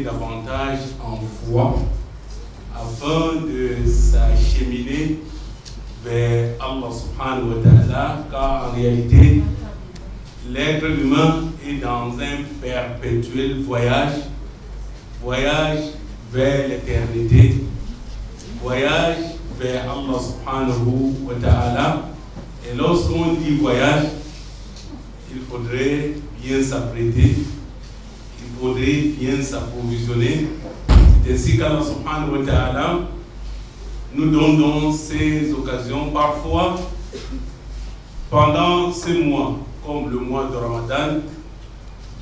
grandir davantage en foi afin de s'acheminer vers Allah subhanahu wa ta'ala, car en réalité, l'être humain est dans un perpétuel voyage vers l'éternité, voyage vers Allah subhanahu wa ta'ala. Et lorsqu'on dit voyage, il faudrait bien s'apprêter, il faudrait bien s'approvisionner. C'est ainsi qu'Allah subhanahu wa ta'ala nous donne dans ces occasions, parfois pendant ces mois, comme le mois de Ramadan,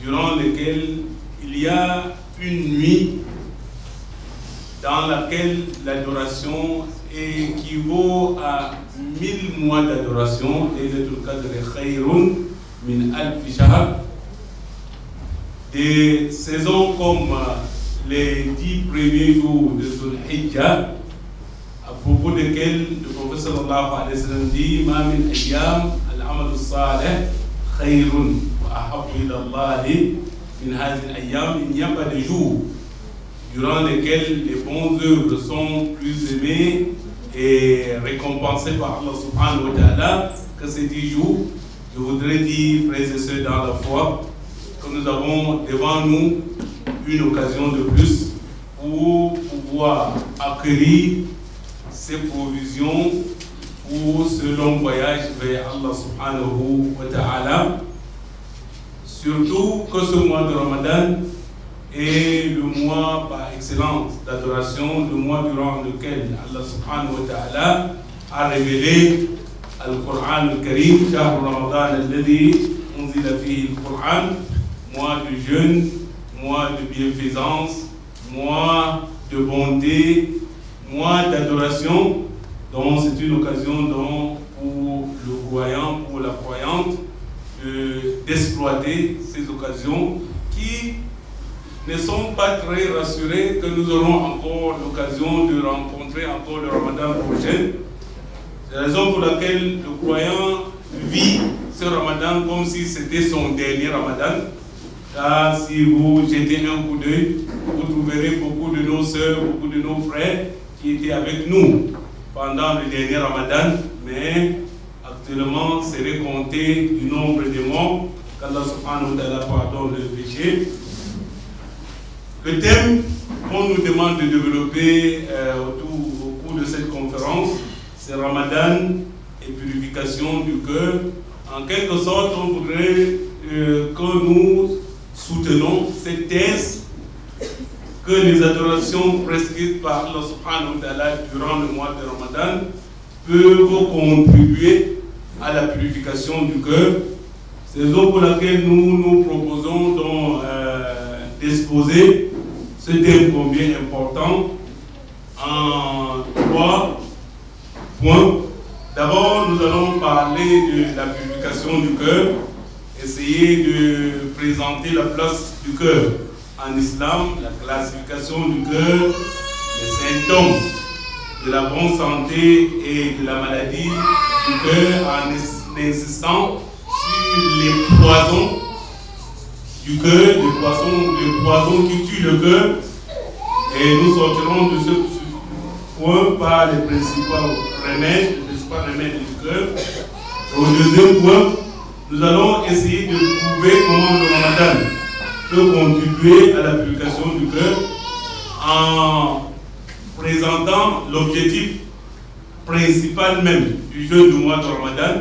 durant lequel il y a une nuit dans laquelle l'adoration équivaut à 1000 mois d'adoration, et le Qadr khayrun min alf shahr. Des saisons comme les 10 premiers jours de Dhul Hijjah, à propos desquels le prophète sallallahu alayhi wa sallam dit ma min ayyam al-amal salih khayrun wa ahabbu ila Allah min hadhihi al-ayyam. Il n'y a pas de jour durant lesquels les bonnes œuvres sont plus aimées et récompensées par Allah subhanahu wa ta'ala que ces 10 jours. Je voudrais dire, frères et sœurs dans la foi, que nous avons devant nous une occasion de plus pour pouvoir accueillir ces provisions pour ce long voyage vers Allah subhanahu wa ta'ala. Surtout que ce mois de Ramadan est le mois par excellence d'adoration, le mois durant lequel Allah subhanahu wa ta'ala a révélé Al-Qur'an al-Karim, Shahr Ramadan alladhi unzila fihi al-Qur'an, mois de jeûne, mois de bienfaisance, mois de bonté, mois d'adoration. Donc c'est une occasion donc, pour le croyant, pour la croyante, d'exploiter ces occasions qui ne sont pas très rassurés que nous aurons encore l'occasion de rencontrer encore le Ramadan prochain. C'est la raison pour laquelle le croyant vit ce Ramadan comme si c'était son dernier Ramadan. Car si vous jetez un coup d'œil, vous trouverez beaucoup de nos sœurs, beaucoup de nos frères qui étaient avec nous pendant le dernier Ramadan, mais actuellement c'est compté du nombre de morts, qu'Allah subhanahu wa ta'ala pardonne le péché. Le thème qu'on nous demande de développer au cours de cette conférence, c'est Ramadan et purification du cœur. En quelque sorte, on voudrait que nous soutenons cette thèse que les adorations prescrites par Allah subhanahu wa ta'ala durant le mois de Ramadan peuvent contribuer à la purification du cœur. C'est la raison pour laquelle nous nous proposons donc d'exposer ce thème combien important en 3 points. D'abord, nous allons parler de la purification du cœur, essayer de présenter la place du cœur en islam, la classification du cœur, les symptômes de la bonne santé et de la maladie du cœur, en insistant sur les poisons du cœur, les poisons qui tuent le cœur. Et nous sortirons de ce point par les principaux remèdes du cœur. Et au deuxième point, nous allons essayer de prouver comment le Ramadan peut contribuer à la purification du cœur en présentant l'objectif principal même du jeûne du mois de Ramadan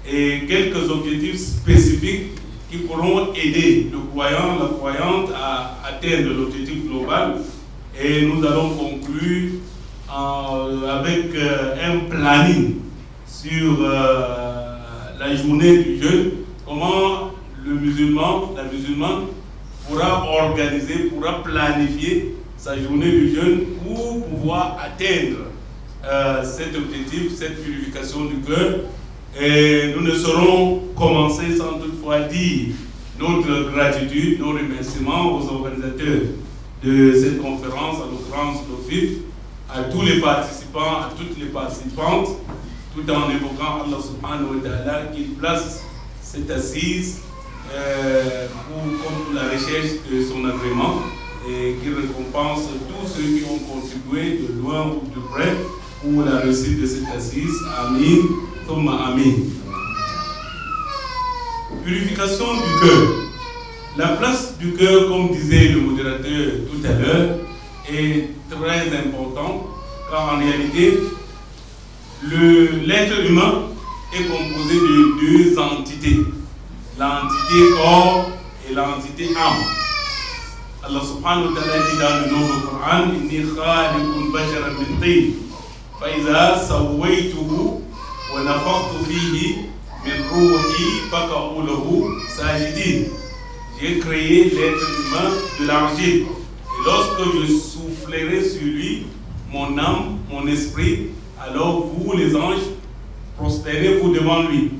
et quelques objectifs spécifiques qui pourront aider le croyant, la croyante à atteindre l'objectif global. Et nous allons conclure avec un planning sur la journée du jeûne, comment le musulman, la musulmane pourra organiser, pourra planifier sa journée du jeûne pour pouvoir atteindre cet objectif, cette purification du cœur. Et nous ne saurons commencer sans toutefois dire notre gratitude, nos remerciements aux organisateurs de cette conférence, à l'occurrence l'OFIF, à tous les participants, à toutes les participantes, tout en évoquant Allah subhanahu wa ta'ala qu'il place cette assise comme la recherche de son agrément. et qu'il récompense tous ceux qui ont contribué de loin ou de près pour la réussite de cette assise. Amin. Thumma amin. Purification du cœur. La place du cœur, comme disait le modérateur tout à l'heure, est très importante, car en réalité, l'être humain est composé de deux entités, l'entité corps et l'entité âme. Allah subhanahu wa ta'ala dit dans le nom du Coran, Inni khaliqun basharan min tin, fa iza sawaytuhu wa nafakhtu fihi min ruhi faqa'u lahu sajidin. J'ai créé l'être humain de l'argile. Et lorsque je soufflerai sur lui mon âme, mon esprit, alors vous, les anges, prosternez-vous devant lui.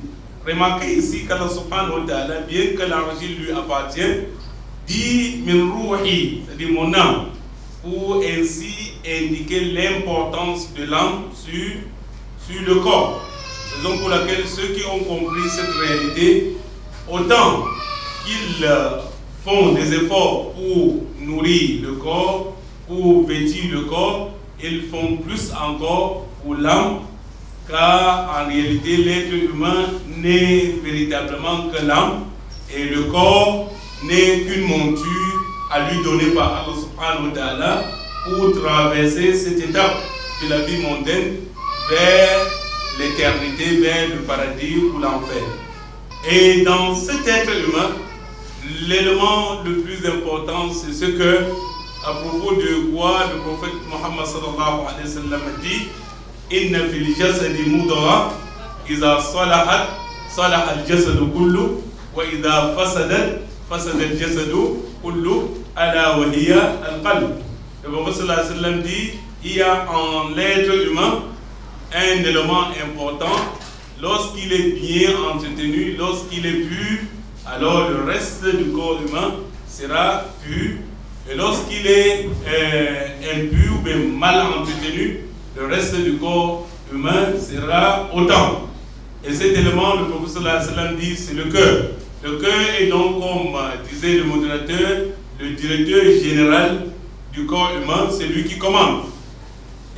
Remarquez ici qu'Allah subhanahu wa ta'ala, bien que l'argile lui appartienne, dit min ruhi, c'est-à-dire mon âme, pour ainsi indiquer l'importance de l'âme sur le corps. Raison pour laquelle ceux qui ont compris cette réalité, autant qu'ils font des efforts pour nourrir le corps, pour vêtir le corps, ils font plus encore pour l'âme, car en réalité l'être humain n'est véritablement que l'âme et le corps n'est qu'une monture à lui donner par Allah subhanahu wa ta'ala pour traverser cette étape de la vie mondaine vers l'éternité, vers le paradis ou l'enfer. Et dans cet être humain, l'élément le plus important, c'est ce que, à propos de quoi le prophète Muhammad sallallahu alayhi wa sallam dit, Inna fil jasadi mudra, iza salahat, salaha al jasadu kullu, wa iza fasadat, fasada al jasadu kullu, ala wa hiya al qalb. Le prophète sallallahu alayhi wa sallam dit, il y a en l'être humain un élément important, lorsqu'il est bien entretenu, lorsqu'il est pur, alors le reste du corps humain sera pur. Et lorsqu'il est impur ou bien mal entretenu, le reste du corps humain sera autant. Et cet élément, le prophète sallallahu alayhi wa sallam dit, c'est le cœur. Le cœur est donc, comme disait le modérateur, le directeur général du corps humain, c'est lui qui commande.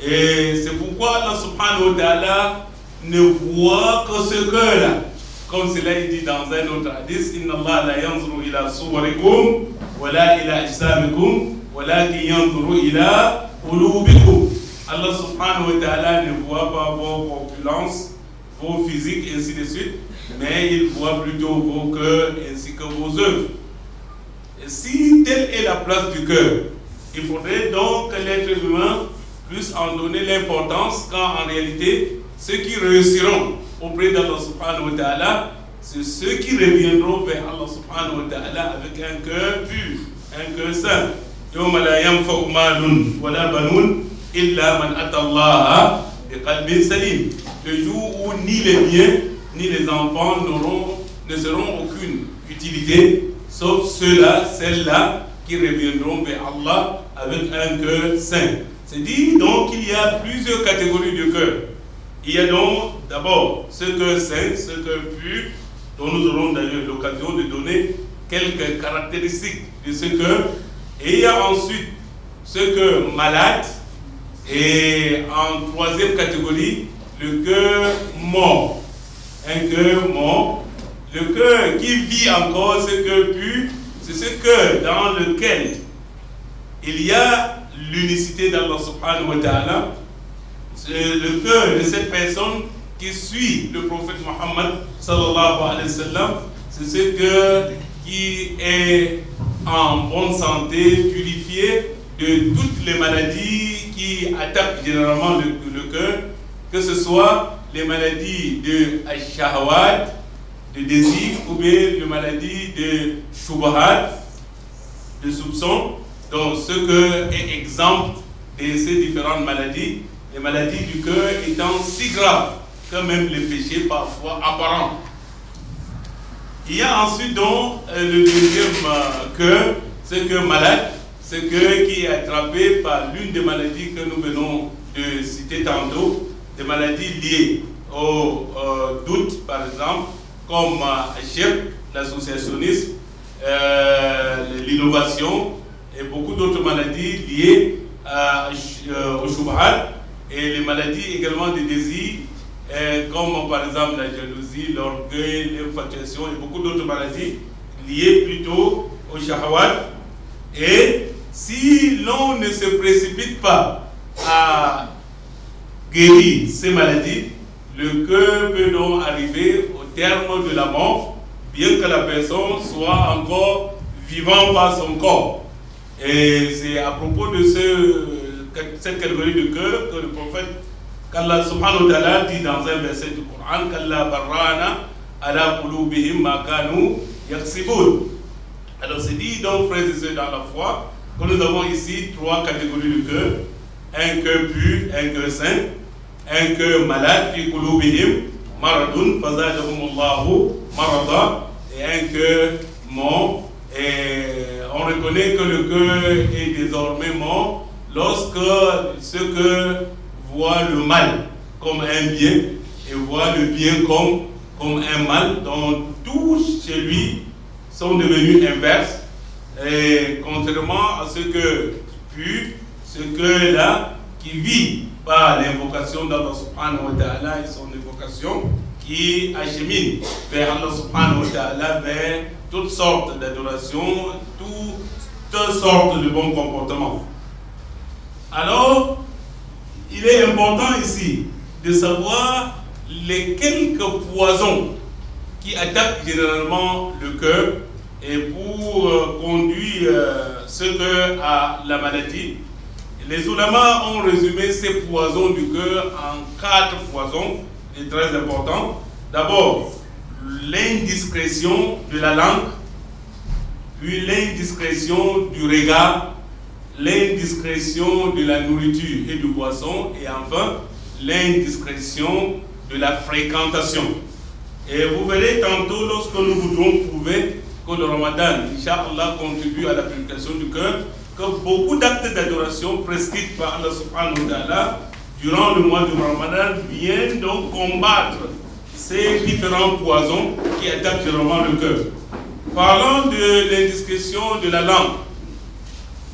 Et c'est pourquoi Allah subhanahu wa ta'ala ne voit que ce cœur-là. Comme cela est dit dans un autre hadith, Inna Allah la yanzuru ila suwarikum, wa la ila ajsamikum, wa la ki yanzuru ila qulubikum. Allah subhanahu wa ta'ala ne voit pas vos corpulences, vos physiques, ainsi de suite, mais il voit plutôt vos cœurs ainsi que vos œuvres. Et si telle est la place du cœur, il faudrait donc que l'être humain puisse en donner l'importance, quand en réalité, ceux qui réussiront auprès d'Allah subhanahu wa ta'ala, c'est ceux qui reviendront vers Allah subhanahu wa ta'ala avec un cœur pur, un cœur saint. Yawma la yanfa'u malun wa la banun illa man ata Allah bi qalbin salim. Le jour où ni les biens ni les enfants ne seront aucune utilité, sauf ceux-là, celles-là qui reviendront vers Allah avec un cœur saint. C'est dit donc qu'il y a plusieurs catégories de cœur. Il y a donc d'abord ce cœur saint, ce cœur pur, dont nous aurons d'ailleurs l'occasion de donner quelques caractéristiques de ce cœur. Et il y a ensuite ce cœur malade. Et en troisième catégorie, le cœur mort. Un cœur mort. Le cœur qui vit encore, ce cœur pur, c'est ce cœur dans lequel il y a l'unicité d'Allah subhanahu wa ta'ala. C'est le cœur de cette personne qui suit le prophète Muhammad sallallahu alayhi wa sallam. C'est ce cœur qui est en bonne santé, purifié de toutes les maladies qui attaquent généralement le cœur, que ce soit les maladies de shahawat, de désir, ou bien les maladies de shubahat, de soupçon. Donc ce cœur est exempt de ces différentes maladies, les maladies du cœur étant si graves que même les péchés parfois apparents. Il y a ensuite donc le deuxième cœur, ce cœur malade, ce cœur qui est attrapé par l'une des maladies que nous venons de citer tantôt, des maladies liées au doute par exemple, comme l'associationnisme, l'innovation, et beaucoup d'autres maladies liées au shubhat, et les maladies également des désirs, comme par exemple la jalousie, l'orgueil, l'infatuation et beaucoup d'autres maladies liées plutôt au shahwat. Et si l'on ne se précipite pas à guérir ces maladies, le cœur peut donc arriver au terme de la mort, bien que la personne soit encore vivant par son corps. Et c'est à propos de cette catégorie de cœur que le prophète qu'Allah subhanahu wa ta'ala dit dans un verset du Coran, qu'Allah barrana ala qulubihim ma kanu yaksibun. Alors c'est dit donc, frères et sœurs dans la foi, que nous avons ici 3 catégories de cœur: un cœur pur, un cœur saint, un cœur malade, fi qulubihim maradun fazadahumullahu marada, et un cœur mort. Et on reconnaît que le cœur est désormais mort lorsque ce cœur voit le mal comme un bien et voit le bien comme un mal, dont tous chez lui sont devenus inverses. Et contrairement à ce que pur, ce cœur-là qui vit par l'invocation d'Allah subhanahu wa ta'ala et son invocation qui achemine vers Allah subhanahu wa ta'ala, vers toutes sortes d'adorations, toutes sortes de bons comportements. Alors, il est important ici de savoir les quelques poisons qui attaquent généralement le cœur et pour conduire ce cœur à la maladie. Les ulamas ont résumé ces poisons du cœur en 4 poisons, et très importants. D'abord, l'indiscrétion de la langue, puis l'indiscrétion du regard, l'indiscrétion de la nourriture et du boisson, et enfin l'indiscrétion de la fréquentation. Et vous verrez tantôt, lorsque nous voudrons prouver que le Ramadan, Inch'Allah, contribue à la purification du cœur, que beaucoup d'actes d'adoration prescrits par Allah subhanahu wa ta'ala durant le mois de Ramadan viennent donc combattre ces différents poisons qui attaquent généralement le cœur. Parlant de l'indiscrétion de la langue,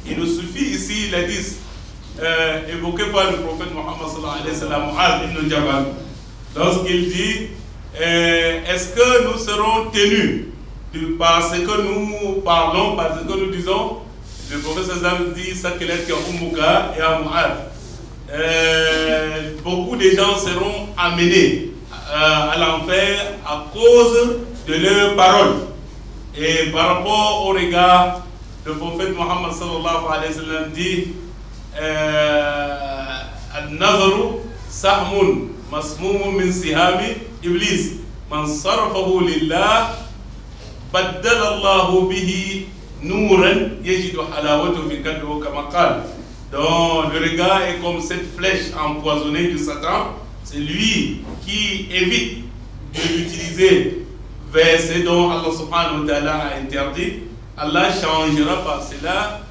il nous suffit ici l'hadith évoqué par le prophète Mohammed sallallahu alayhi wa sallam, Mu'adh ibn Jabal, lorsqu'il dit est-ce que nous serons tenus parce que nous parlons, parce que nous disons, le prophète sallallahu alayhi wa sallam dit Sakilat ya ummuka ya Mu'adh, beaucoup de gens seront amenés à l'enfer à cause de leurs paroles. Et par rapport au regard, le prophète Mohammed sallallahu alayhi wa sallam dit Al-Nazaru sahmun masmumun min sihami iblis man sarfahu lillah baddala Allahu bihi nuran yajidu halawatu fi kadhu kama qala. Donc le regard est comme cette flèche empoisonnée de Satan. C'est lui qui évite de l'utiliser vers ce dont Allah subhanahu wa ta'ala a interdit. Allah changera par cela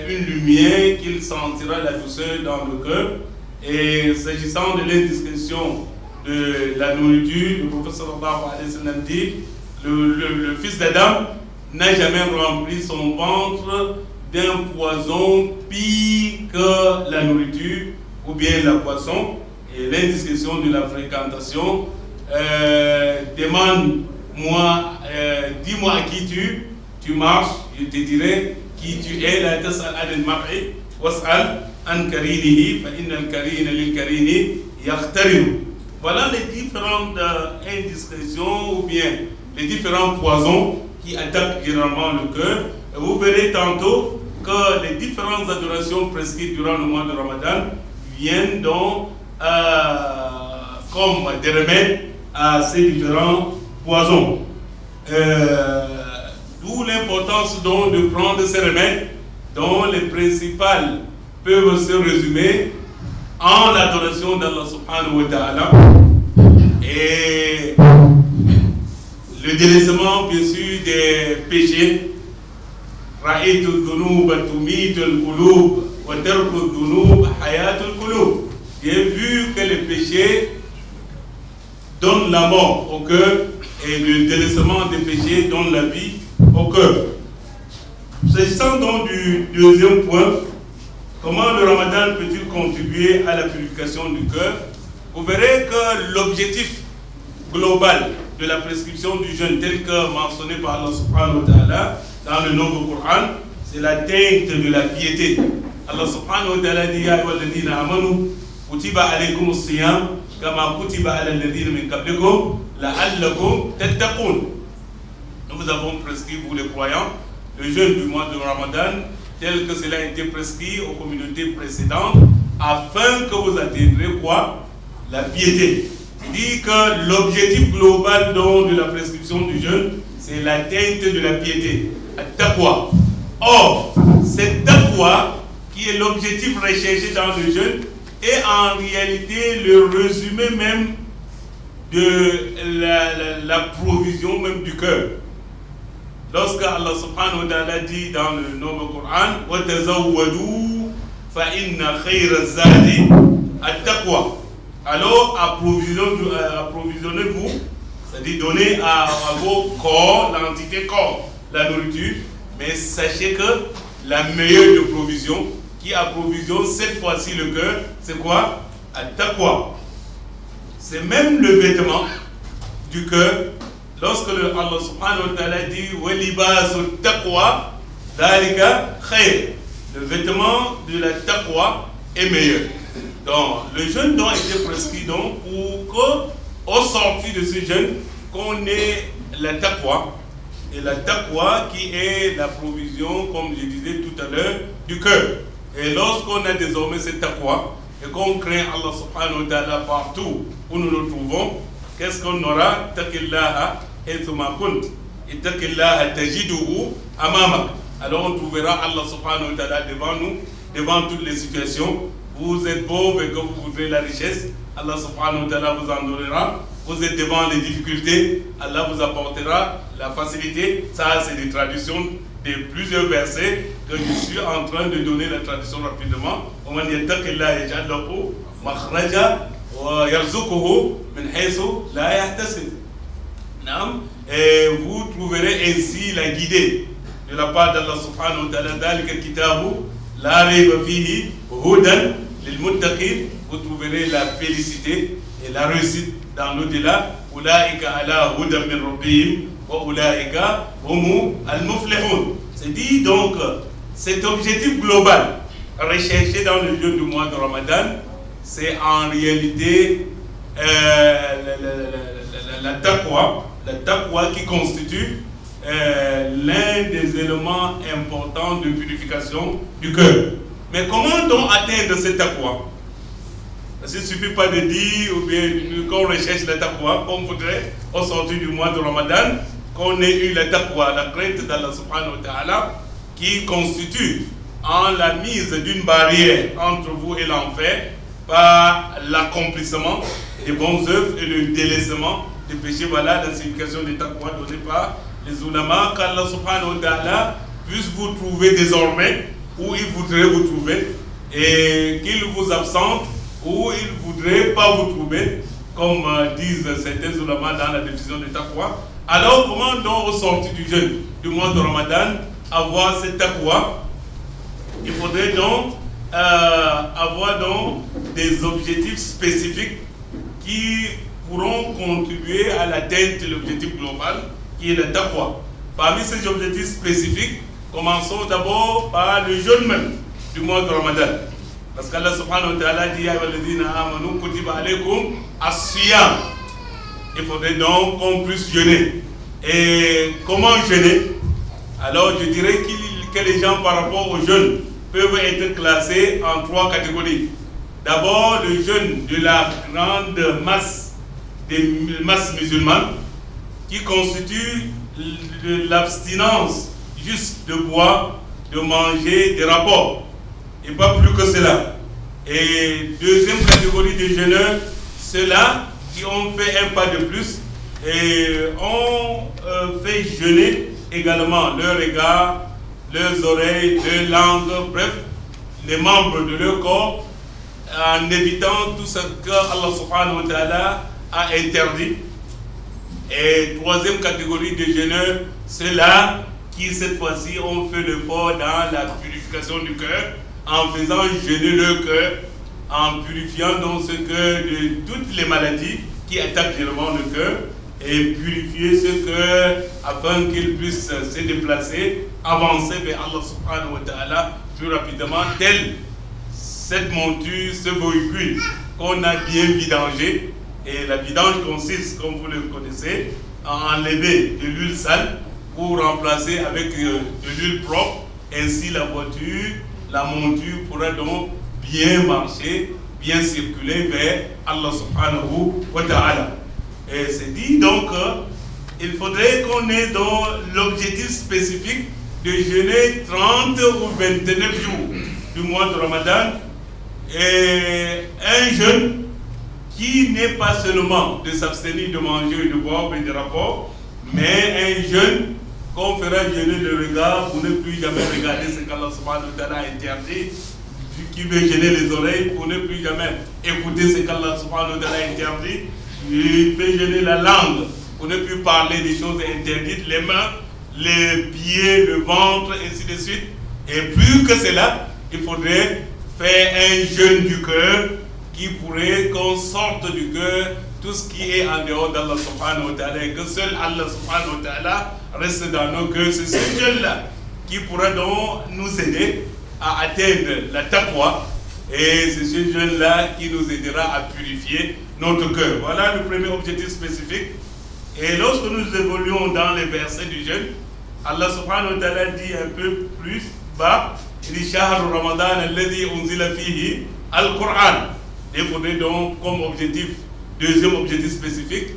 une lumière qu'il sentira la douceur dans le cœur. Et s'agissant de l'indiscrétion de la nourriture, le prophète sallallahu alayhi wa sallam dit le fils d'Adam n'a jamais rempli son ventre d'un poison pire que la nourriture ou bien la poisson. Et l'indiscrétion de la fréquentation demande-moi, dis-moi à qui tu marches, je te dirai qui tu es. La tas'al an al-mar'i was'al an karinihi fa inna al-karina lil-karini yaqtarinu. Voilà les différentes indiscrétions ou bien les différents poisons qui attaquent généralement le cœur. Et vous verrez tantôt que les différentes adorations prescrites durant le mois de Ramadan viennent donc comme des remèdes à ces différents poisons. D'où l'importance donc de prendre ces remèdes dont les principales peuvent se résumer en l'adoration d'Allah subhanahu wa ta'ala et le délaissement bien sûr des péchés. Ra'aytu dhunuba tumitul qulub wa tarku dhunub hayatul qulub. J'ai vu que les péchés donnent la mort au cœur et le délaissement des péchés donne la vie au cœur. S'agissant donc du deuxième point, comment le Ramadan peut-il contribuer à la purification du cœur? Vous verrez que l'objectif global de la prescription du jeûne, tel que mentionné par Allah subhanahu wa ta'ala dans le Nouveau Coran, c'est l'atteinte de la piété. Allah subhanahu wa ta'ala dit Ya ayyuhalladhina amanu kutiba alaykumus siyam kama kutiba alal ladhina min qablikum la'allakum tattaqun. Nous avons prescrit, vous les croyants, le jeûne du mois de Ramadan tel que cela a été prescrit aux communautés précédentes afin que vous atteindrez quoi? La piété. Il dit que l'objectif global donc de la prescription du jeûne, c'est l'atteinte de la piété, at-taqwa. Or, cette taqwa qui est l'objectif recherché dans le jeûne est en réalité le résumé même de la provision même du cœur. Lorsque Allah subhanahu wa ta'ala dit dans le Nouveau Coran « Wa tazawwadu fa inna khayra zadi at-taqwa » Alors approvisionnez-vous, c'est-à-dire donnez à vos corps, l'entité corps, la nourriture, mais sachez que la meilleure de provision qui approvisionne cette fois-ci le cœur, c'est quoi? At-taqwa. C'est même le vêtement du cœur. Lorsque Allah subhanahu wa ta'ala dit wa libasu taqwa dhalika khayr, le vêtement de la taqwa est meilleur. Donc le jeûne a été prescrit donc pour qu'au sorti de ce jeûne qu'on ait la taqwa, et la taqwa qui est la provision, comme je disais tout à l'heure, du cœur. Et lorsqu'on a désormais cette taqwa et qu'on craint Allah subhanahu wa ta'ala partout où nous nous trouvons, qu'est-ce qu'on aura? Taqillaha haythuma kunt, ittaqillaha tajiduhu amamak. Alors on trouvera Allah subhanahu wa ta'ala devant nous, devant toutes les situations. Vous êtes pauvre et que vous voudrez la richesse, Allah subhanahu wa ta'ala vous en donnera. Vous êtes devant les difficultés, Allah vous apportera la facilité. Ça, c'est des traductions de plusieurs versets que je suis en train de donner la traduction rapidement. وَمَنْ يَتَّقِ اللَّهَ يَجْعَلْ لَهُ مَخْرَجًا وَيَرْزُقْهُ مِنْ حَيْثُ لَا يَحْتَسِبُ. Et vous trouverez ainsi la guidée de la part d'Allah subhanahu wa ta'ala. ذَلِكَ الْكِتَابُ لَا رَيْبَ فِيهِ هُدًى لِلْمُتَّقِينَ. Vous trouverez la félicité et la réussite dans l'au-delà. أُولَٰئِكَ عَلَىٰ هُدًى مِنْ رَبِّهِمْ وَأُولَٰئِكَ هُمُ الْمُفْلِحُونَ. C'est dit donc, cet objectif global recherché dans le jeûne du mois de Ramadan, c'est en réalité la taqwa qui constitue l'un des éléments importants de purification du cœur. Mais comment donc atteindre cette taqwa? Parce qu'il ne suffit pas de dire, ou bien qu'on recherche la taqwa, comme voudrait, au sortir du mois de Ramadan, qu'on ait eu la taqwa, la crainte d'Allah subhanahu wa ta'ala, qui constitue en la mise d'une barrière entre vous et l'enfer par l'accomplissement des bonnes œuvres et le délaissement des péchés. Voilà la signification de taqwa donnée par les ulama, qu'Allah subhanahu wa ta'ala puisse vous trouver désormais où il voudrait vous trouver et qu'il vous absente où il ne voudrait pas vous trouver, comme disent certains ulama dans la définition de taqwa. Alors comment donc au sortir du jeûne du mois de Ramadan avoir cette taqwa? Il faudrait donc avoir donc des objectifs spécifiques qui pourront contribuer à l'atteinte de l'objectif global qui est la taqwa. Parmi ces objectifs spécifiques, commençons d'abord par le jeûne même du mois de Ramadan. Parce qu'Allah subhanahu wa ta'ala dit Ya ayyuhalladhina amanu kutiba alaykum as-siyam. Il faudrait donc qu'on puisse jeûner. Et comment jeûner? Alors je dirais que les gens par rapport au jeûne peuvent être classés en trois catégories. D'abord le jeûne de la grande masse des masses musulmanes qui constitue l'abstinence juste de boire, de manger, des rapports. Et pas plus que cela. Et deuxième catégorie de jeûneurs, ceux-là qui ont fait un pas de plus et ont fait jeûner également leur regard, leurs oreilles, leur langue, bref, les membres de leur corps, en évitant tout ce que Allah subhanahu wa ta'ala a interdit. Et troisième catégorie de jeûneurs, ceux-là qui cette fois-ci ont fait l'effort dans la purification du cœur, en faisant jeûner le cœur, en purifiant donc ce cœur de toutes les maladies qui attaquent généralement le cœur, et purifier ce cœur afin qu'il puisse se déplacer, avancer vers Allah subhanahu wa ta'ala plus rapidement, tel cette monture, ce véhicule qu'on a bien vidangé. Et la vidange consiste, comme vous le connaissez, à enlever de l'huile sale pour remplacer avec de l'huile propre. Ainsi la voiture, la monture pourra donc bien marcher, bien circuler vers Allah subhanahu wa ta'ala. Et c'est dit donc qu'il faudrait qu'on ait dans l'objectif spécifique de jeûner 30 ou 29 jours du mois de Ramadan. Et un jeûne qui n'est pas seulement de s'abstenir de manger et de boire et de rapport, mais un jeûne qu'on fera jeûner le regard pour ne plus jamais regarder ce qu'Allah subhanahu wa ta'ala a interdit, qui veut gêner les oreilles pour ne plus jamais écouter ce qu'Allah subhanahu wa ta'ala a interdit, il fait gêner la langue pour ne plus parler des choses interdites, les mains, les pieds, le ventre, ainsi de suite. Et plus que cela, il faudrait faire un jeûne du cœur qui pourrait qu'on sorte du cœur tout ce qui est en dehors d'Allah subhanahu wa ta'ala, et que seul Allah subhanahu wa ta'ala reste dans nos cœurs. C'est ce jeûne-là qui pourra donc nous aider à atteindre la taqwa, et c'est ce jeûne-là qui nous aidera à purifier notre cœur. Voilà le premier objectif spécifique. Et lorsque nous évoluons dans les versets du jeûne, Allah subhanahu wa ta'ala dit un peu plus bas, il dit Shahru Ramadan alladhi unzila fihi al-Qur'an. Il faudrait donc comme objectif, deuxième objectif spécifique,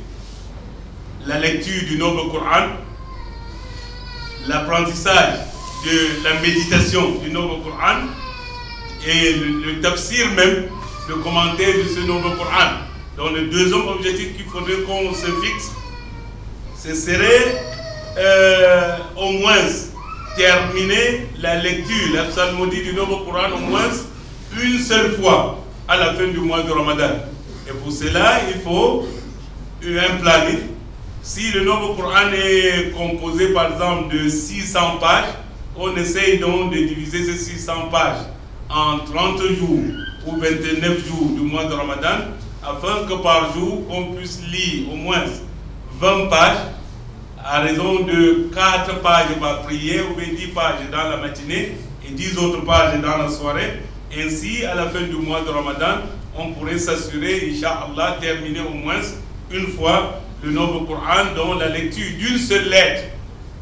la lecture du noble Coran, l'apprentissage de la méditation du noble Coran et le tafsir même, le commentaire de ce noble Coran. Donc le deuxième objectif qu'il faudrait qu'on se fixe, ce serait au moins terminer la lecture, la psalmodie du noble Coran au moins une seule fois à la fin du mois de Ramadan. Et pour cela, il faut un planning. Si le noble Coran est composé par exemple de 600 pages, on essaye donc de diviser ces 600 pages en 30 jours ou 29 jours du mois de Ramadan, afin que par jour, on puisse lire au moins 20 pages, à raison de 4 pages par prière ou 10 pages dans la matinée et 10 autres pages dans la soirée. Ainsi, à la fin du mois de Ramadan, on pourrait s'assurer, Inch'Allah, terminer au moins une fois le noble Coran, dont la lecture d'une seule lettre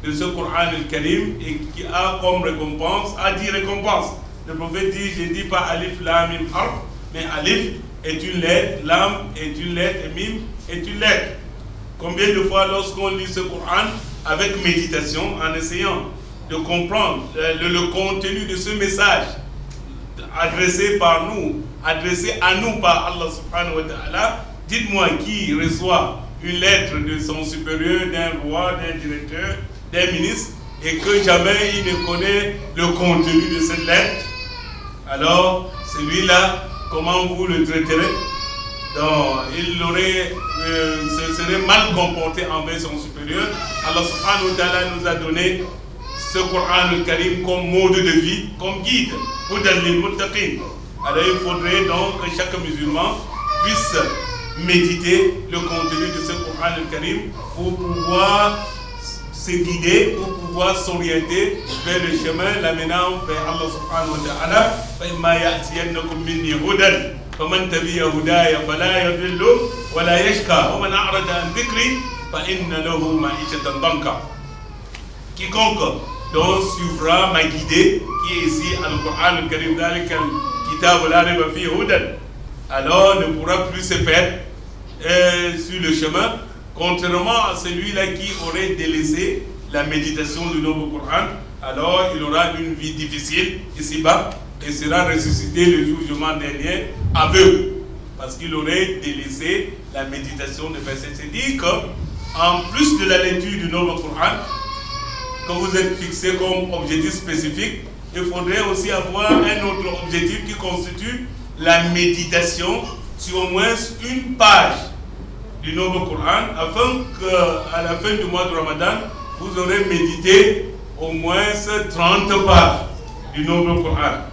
de ce Coran al-Karim, et qui a comme récompense, a 10 récompenses. Le prophète dit, je ne dis pas Alif, Lam, Mim, Harf, mais Alif est une lettre, Lam est une lettre, et Mim est une lettre. Combien de fois lorsqu'on lit ce Coran avec méditation, en essayant de comprendre le contenu de ce message adressé par nous, adressé à nous par Allah subhanahu wa ta'ala, dites-moi qui reçoit une lettre de son supérieur, d'un roi, d'un directeur, d'un ministre, et que jamais il ne connaît le contenu de cette lettre. Alors, celui-là, comment vous le traiterez? Donc, il se serait mal comporté envers son supérieur. Allah subhanahu wa ta'ala nous a donné ce Coran al-Karim comme mode de vie, comme guide pour les muttaqin. Alors il faudrait donc que chaque musulman puisse méditer le contenu de ce Coran al-Karim pour pouvoir se guider, pour pouvoir s'orienter vers le chemin l'amenant vers Allah subhanahu wa ta'ala. فَإِمَّا يَأْتِيَنَّكُم مِّنِّي هُدًى فَمَن تَبِعَ هُدَايَ فَلَا يَضِلُّ وَلَا يَشْقَى وَمَنْ أَعْرَضَ عَنْ ذِكْرِي فَإِنَّ لَهُ مَعِيشَةً ضَنكًا. Quiconque donc suivra ma guidée, qui est ici al-Qur'an al-Karim, alors ne pourra plus se perdre sur le chemin, contrairement à celui-là qui aurait délaissé la méditation du noble Coran. Alors il aura une vie difficile ici-bas et sera ressuscité le jugement dernier aveugle, parce qu'il aurait délaissé la méditation de verset. C'est dit qu'en plus de la lecture du noble Coran, que vous êtes fixé comme objectif spécifique, il faudrait aussi avoir un autre objectif qui constitue la méditation sur au moins une page du noble Coran, afin qu'à la fin du mois de Ramadan, vous aurez médité au moins 30 pages du Nouveau Coran.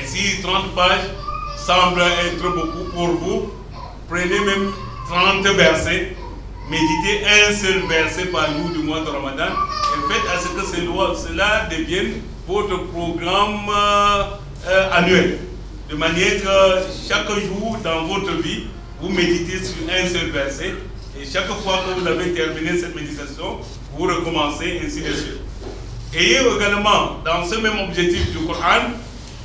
Et si 30 pages semble être beaucoup pour vous, prenez même 30 versets, méditez un seul verset par jour du mois de Ramadan et faites à ce que cela devienne votre programme annuel. De manière que chaque jour dans votre vie, vous méditez sur un seul verset et chaque fois que vous avez terminé cette méditation, vous recommencez ainsi de suite. Ayez également dans ce même objectif du Coran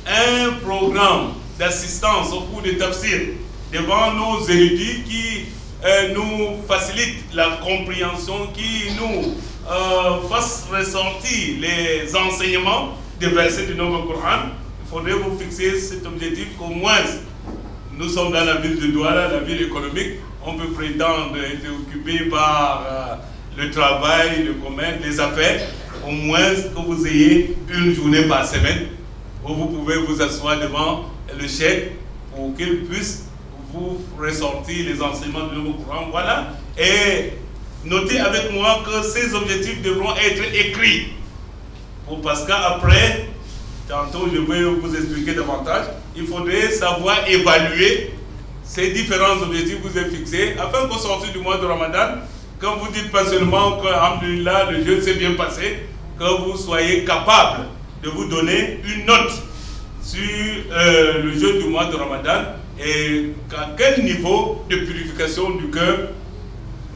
un programme d'assistance au cours de tafsir devant nos érudits qui nous facilitent la compréhension, qui nous fassent ressortir les enseignements des versets du Nouveau Coran. Il faudrait vous fixer cet objectif qu'au moins, nous sommes dans la ville de Douala, la ville économique, on peut prétendre être occupé par le travail, le commerce, les affaires, au moins que vous ayez une journée par semaine où vous pouvez vous asseoir devant le cheikh pour qu'il puisse vous ressortir les enseignements du Nouveau Coran. Voilà. Et notez avec moi que ces objectifs devront être écrits. Parce qu'après, tantôt je vais vous expliquer davantage, il faudrait savoir évaluer ces différents objectifs que vous avez fixés afin qu'au sortir du mois de Ramadan, quand vous dites pas seulement que, alhamdoulilah, le jeûne s'est bien passé, que vous soyez capable de vous donner une note sur le jeûne du mois de Ramadan et à quel niveau de purification du cœur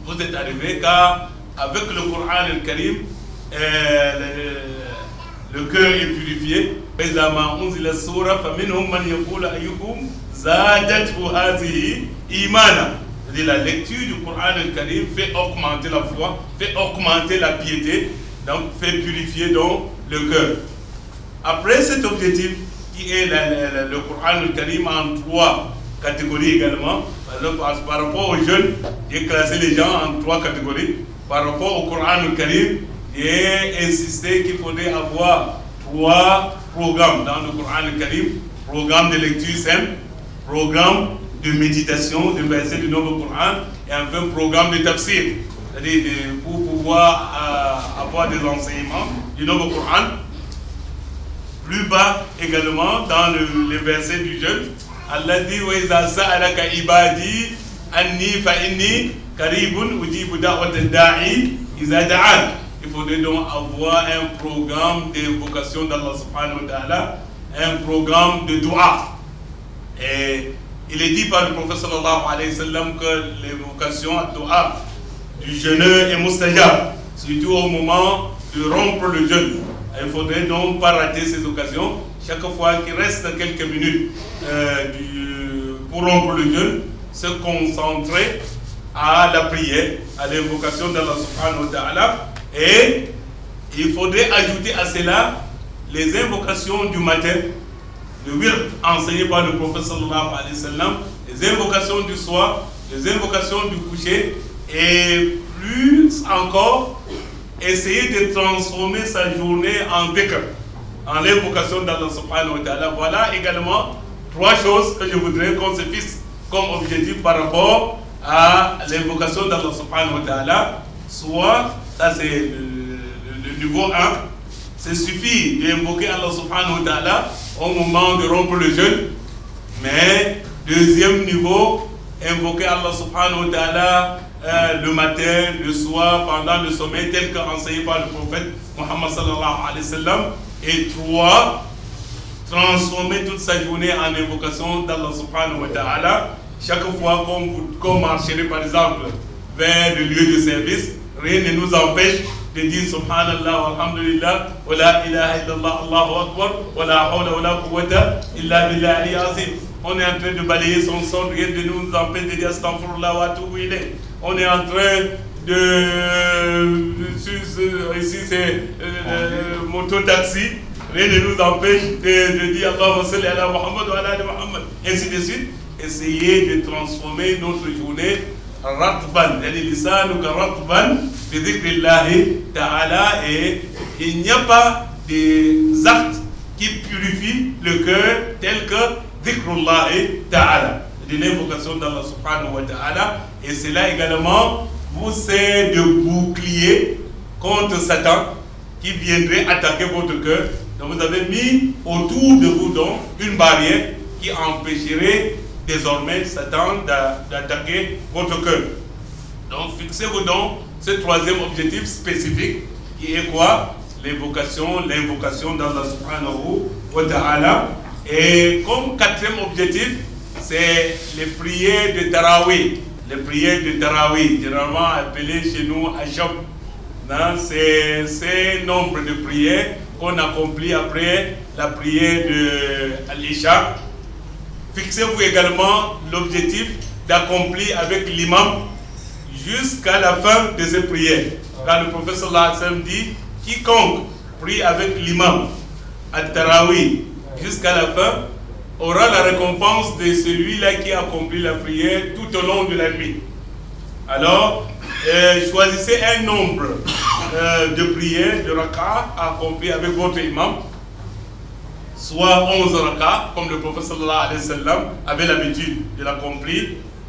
vous êtes arrivé, car avec le Coran al-Karim, le cœur est purifié. C'est-à-dire la lecture du Coran al-Karim fait augmenter la foi, fait augmenter la piété, donc fait purifier donc le cœur. Après cet objectif qui est le Coran al-Karim en 3 catégories également, par rapport aux jeunes, j'ai classé les gens en 3 catégories. Par rapport au Coran al-Karim, j'ai insisté qu'il faudrait avoir 3 programmes dans le Coran al-Karim: programme de lecture simple, programme de méditation, de versets du Nouveau Coran, et enfin programme de tafsir, c'est-à-dire pour pouvoir avoir des enseignements du Nouveau Coran. Plus bas également, dans les versets du jeûne, Allah dit wa iza sa'alaka ibadi anni fa inni qaribun ujibu da'watad da'i iza da'an. Il faudrait donc avoir un programme d'invocation d'Allah subhanahu wa ta'ala, un programme de dua. Et il est dit par le prophète sallallahu alayhi wa sallam que l'invocation à dua du jeûneur est mustajab, surtout au moment de rompre le jeûne. Il ne faudrait donc pas rater ces occasions. Chaque fois qu'il reste quelques minutes pour rompre le jeûne, se concentrer à la prière, à l'invocation d'Allah subhanahu wa ta'ala. Et il faudrait ajouter à cela les invocations du matin, le wird enseigné par le prophète sallallahu alayhi wa sallam, les invocations du soir, les invocations du coucher, et plus encore, essayer de transformer sa journée en dhikr, en l'invocation d'Allah subhanahu wa ta'ala. Voilà également 3 choses que je voudrais qu'on se fixe comme objectif par rapport à l'invocation d'Allah subhanahu wa ta'ala. Soit, ça c'est le niveau 1, c'est suffit d'invoquer Allah subhanahu wa ta'ala au moment de rompre le jeûne. Mais deuxième niveau, invoquer Allah subhanahu wa ta'ala le matin, le soir, pendant le sommeil, tel qu'enseigné par le prophète Muhammad sallallahu alayhi wa sallam. Et 3, transformer toute sa journée en invocation d'Allah subhanahu wa ta'ala. Chaque fois qu'on marcherait par exemple vers le lieu de service, rien ne nous empêche de dire subhanallah walhamdulillah wa la ilaha illallah Allahu akbar wa la hawla wa la quwwata illa billahi azim. On est en train de balayer son son, rien ne nous empêche de dire astaghfirullah wa atubu ilayh. On est en train ici c'est moto-taxi, rien ne nous empêche de dire Allahumma salli ala Muhammad wa ala ali Muhammad, ainsi de suite. Essayez de transformer notre journée ratban, lisanuka ratban bi dhikrillahi ta'ala, et il n'y a pas des actes qui purifient le cœur tels que dhikrullahi ta'ala, de l'invocation d'Allah subhanahu wa ta'ala. Et cela également vous sert de bouclier contre Satan qui viendraient attaquer votre cœur. Donc vous avez mis autour de vous donc une barrière qui empêcherait désormais Satan d'attaquer votre cœur. Donc fixez-vous donc ce troisième objectif spécifique qui est quoi? L'invocation d'Allah subhanahu wa ta'ala. Et comme quatrième objectif, c'est les prières de Tarawih. Les prières de Tarawih, généralement appelées chez nous Ashab. C'est ce nombre de prières qu'on accomplit après la prière de Al-Isha. Fixez-vous également l'objectif d'accomplir avec l'imam jusqu'à la fin de ces prières. Car le prophète sallallahu alayhi wa sallam dit, quiconque prie avec l'imam At-Tarawih jusqu'à la fin aura la récompense de celui-là qui accomplit la prière tout au long de la nuit. Alors, choisissez un nombre de prières, de rak'ah accomplis avec votre imam, soit 11 rak'ah, comme le prophète sallallahu alayhi wa sallam avait l'habitude de l'accomplir.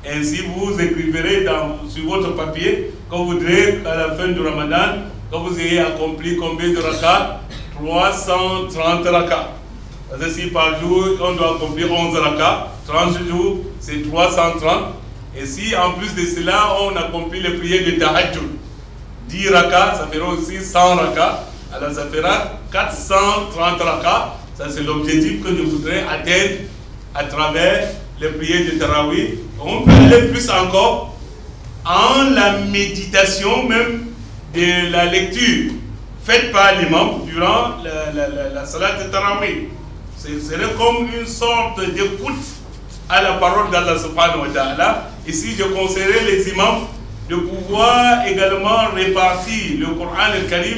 Ainsi, vous écriverez sur votre papier, quand vous voudrez, à la fin du Ramadan, quand vous ayez accompli combien de rak'ah? 330 rak'ah. Parce que si par jour, on doit accomplir 11 rak'ah, 30 jours, c'est 330. Et si en plus de cela, on accomplit les prières de tahajjud, 10 rak'ah, ça fera aussi 100 rak'ah. Alors ça fera 430 rak'ah. Ça c'est l'objectif que je voudrais atteindre à travers les prières de Tarawih. On peut aller plus encore en la méditation même de la lecture faite par l'imam durant la salat de Tarawih. C'est comme une sorte d'écoute à la parole d'Allah subhanahu wa ta'ala. Ici, je conseillerais les imams de pouvoir également répartir le Coran al-Karim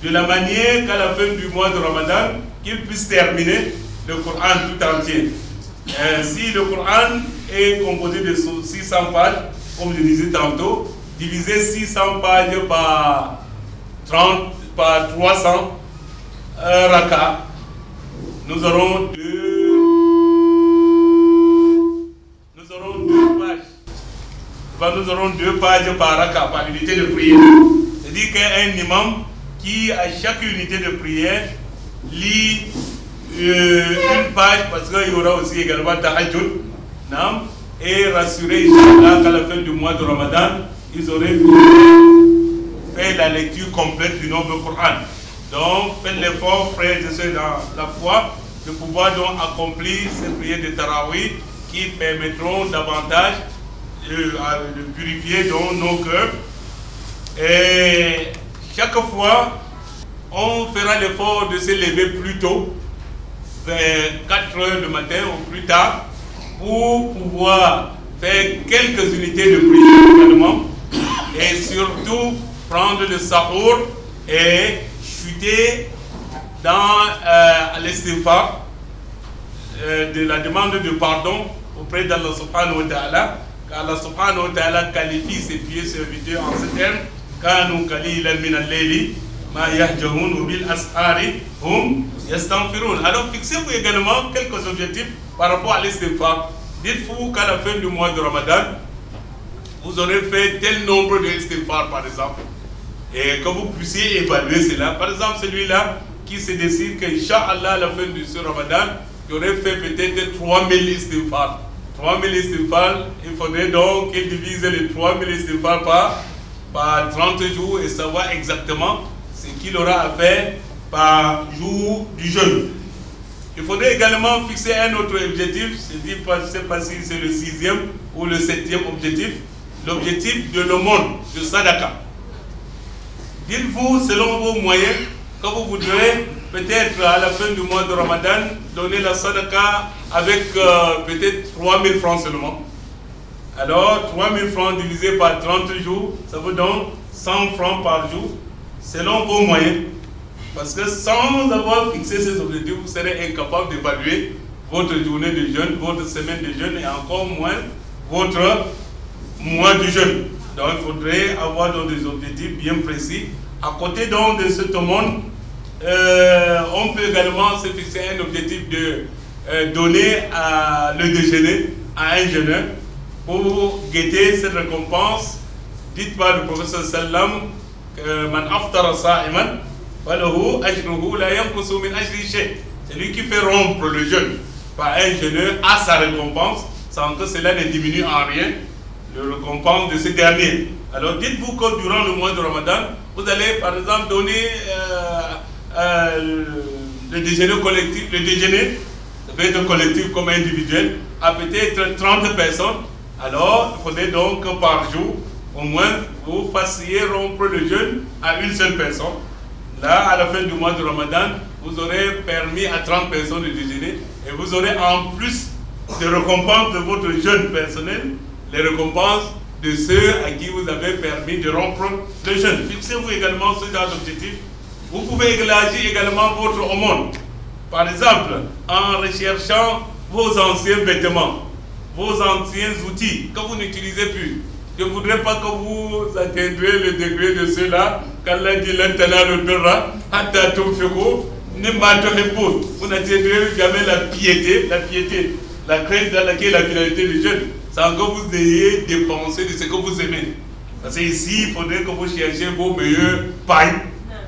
de la manière qu'à la fin du mois de Ramadan, qu'ils puissent terminer le Coran tout entier. Si le Coran est composé de 600 pages, comme je disais tantôt, diviser 600 pages par 300 rak'ah, nous aurons deux pages par rak'ah, par unité de prière. C'est-à-dire qu'un imam qui, à chaque unité de prière, lit une page, parce qu'il y aura aussi également tahajjud, et rassuré qu'à la fin du mois de Ramadan, ils auraient fait la lecture complète du nombre de Coran. Donc, faites l'effort, frères et sœurs dans la foi, de pouvoir donc accomplir ces prières de Tarawih qui permettront davantage de purifier donc nos cœurs. Et chaque fois, on fera l'effort de se lever plus tôt, vers 4 heures du matin ou plus tard, pour pouvoir faire quelques unités de prière également, et surtout prendre le sahour et chuter dans l'istighfar de la demande de pardon auprès d'Allah subhanahu wa ta'ala, car Allah subhanahu wa ta'ala qualifie ses pieds serviteurs en ces termes: Kanu qalilan min al-layli ma yahjahun bil ashari hum yastaghfirun. Alors fixez-vous également quelques objectifs par rapport à l'istighfar. Dites-vous qu'à la fin du mois de Ramadan, vous aurez fait tel nombre de istighfar par exemple, et que vous puissiez évaluer cela. Par exemple, celui-là qui se décide qu'Inch'Allah à la fin de ce Ramadan, il aurait fait peut-être 3000 istighfar. 3000 istighfar, il faudrait donc qu'il divise les 3000 istighfar par 30 jours et savoir exactement ce qu'il aura à faire par jour du jeûne. Il faudrait également fixer un autre objectif, je ne sais pas si c'est le 6e ou le 7e objectif, l'objectif de l'aumône, de Sadaka. Dites-vous, selon vos moyens, que vous voudrez peut-être à la fin du mois de Ramadan donner la Sadaka avec peut-être 3000 francs seulement. Alors 3000 francs divisé par 30 jours, ça vous donne 100 francs par jour, selon vos moyens. Parce que sans avoir fixé ces objectifs, vous serez incapable d'évaluer votre journée de jeûne, votre semaine de jeûne et encore moins votre mois de jeûne. Donc il faudrait avoir donc des objectifs bien précis. À côté donc de cet aumône, on peut également se fixer un objectif de donner le déjeuner à un jeûneur pour guetter cette récompense. Dites par le professeur sallam, man aftara sa'iman C'est lui qui fait rompre le jeûne par un jeûneur à sa récompense, sans que cela ne diminue en rien le récompense de ce dernier. Alors dites-vous que durant le mois de Ramadan, vous allez par exemple donner le déjeuner collectif, le déjeuner, ça peut être collectif comme individuel, à peut-être 30 personnes. Alors il faudrait donc que par jour, au moins, vous fassiez rompre le jeûne à une seule personne. Là, à la fin du mois de Ramadan, vous aurez permis à 30 personnes de déjeuner et vous aurez en plus de récompenses de votre jeûne personnel, les récompenses de ceux à qui vous avez permis de rompre le jeûne. Fixez-vous également ce genre d'objectif. Vous pouvez élargir également votre aumône. Par exemple, en recherchant vos anciens vêtements, vos anciens outils que vous n'utilisez plus. Je ne voudrais pas que vous atteindrez le degré de ceux-là, qu'Allah dit l'intana le birra, hatta tunfiqu mimma tuhibbun. Vous n'atteindrez jamais la piété, la crainte dans laquelle est la finalité du jeûne, sans que vous ayez dépensé de ce que vous aimez. Parce que ici, il faudrait que vous cherchiez vos meilleurs pailles,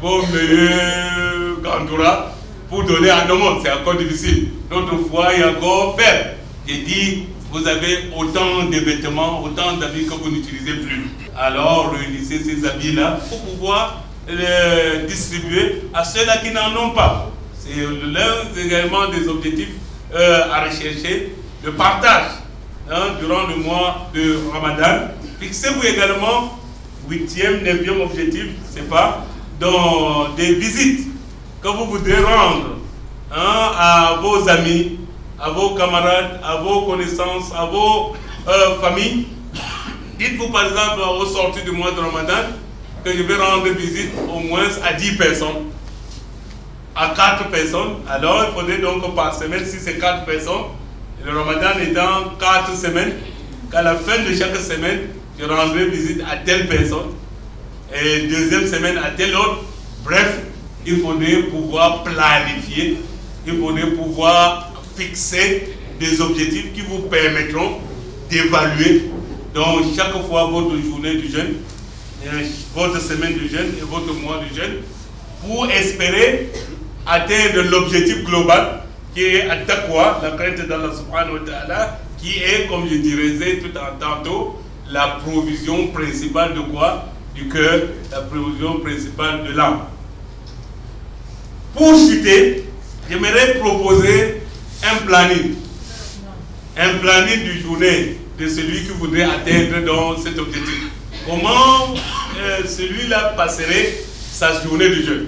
vos meilleurs gandouras pour donner à nos mondes. C'est encore difficile. Notre foi est encore faible. J'ai dit, vous avez autant de vêtements, autant d'habits que vous n'utilisez plus. Alors, réunissez ces habits-là pour pouvoir les distribuer à ceux-là qui n'en ont pas. C'est l'un également des objectifs à rechercher, le partage durant le mois de Ramadan. Fixez-vous également, 8e, 9e objectif, c'est pas, dans des visites que vous voudrez rendre à vos amis, à vos camarades, à vos connaissances, à vos familles. Dites-vous par exemple au sortir du mois de Ramadan que je vais rendre visite au moins à 10 personnes, à 4 personnes. Alors il faudrait donc par semaine, si c'est 4 personnes, le Ramadan étant 4 semaines, qu'à la fin de chaque semaine, je rendrai visite à telle personne et deuxième semaine à telle autre. Bref, il faudrait pouvoir planifier, il faudrait pouvoir fixer des objectifs qui vous permettront d'évaluer donc chaque fois votre journée du jeûne, votre semaine du jeûne et votre mois du jeûne pour espérer atteindre l'objectif global qui est at-taqwa, la crainte d'Allah subhanahu wa ta'ala, qui est, comme je dirais tout tantôt, la provision principale de quoi? Du cœur, la provision principale de l'âme. Pour citer, j'aimerais proposer un planning du journée de celui qui voudrait atteindre dans cet objectif. Comment celui-là passerait sa journée de jeûne?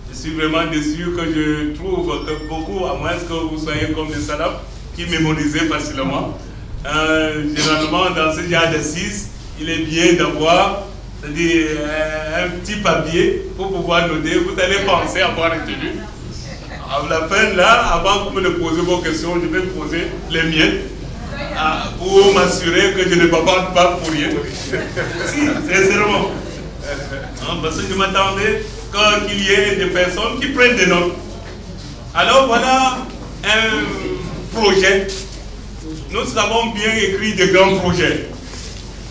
Je suis vraiment déçu que je trouve que beaucoup, à moins que vous soyez comme des salafs, qui mémorisez facilement. Généralement, dans ce genre d'exercice, il est bien d'avoir un petit papier pour pouvoir noter. Vous allez penser avoir retenu. À la fin, là, avant que vous me posez vos questions, je vais poser les miennes pour m'assurer que je ne m'aborde pas pour rien. Si, sincèrement. Parce que je m'attendais qu'il y ait des personnes qui prennent des notes. Alors voilà un projet. Nous avons bien écrit de grands projets.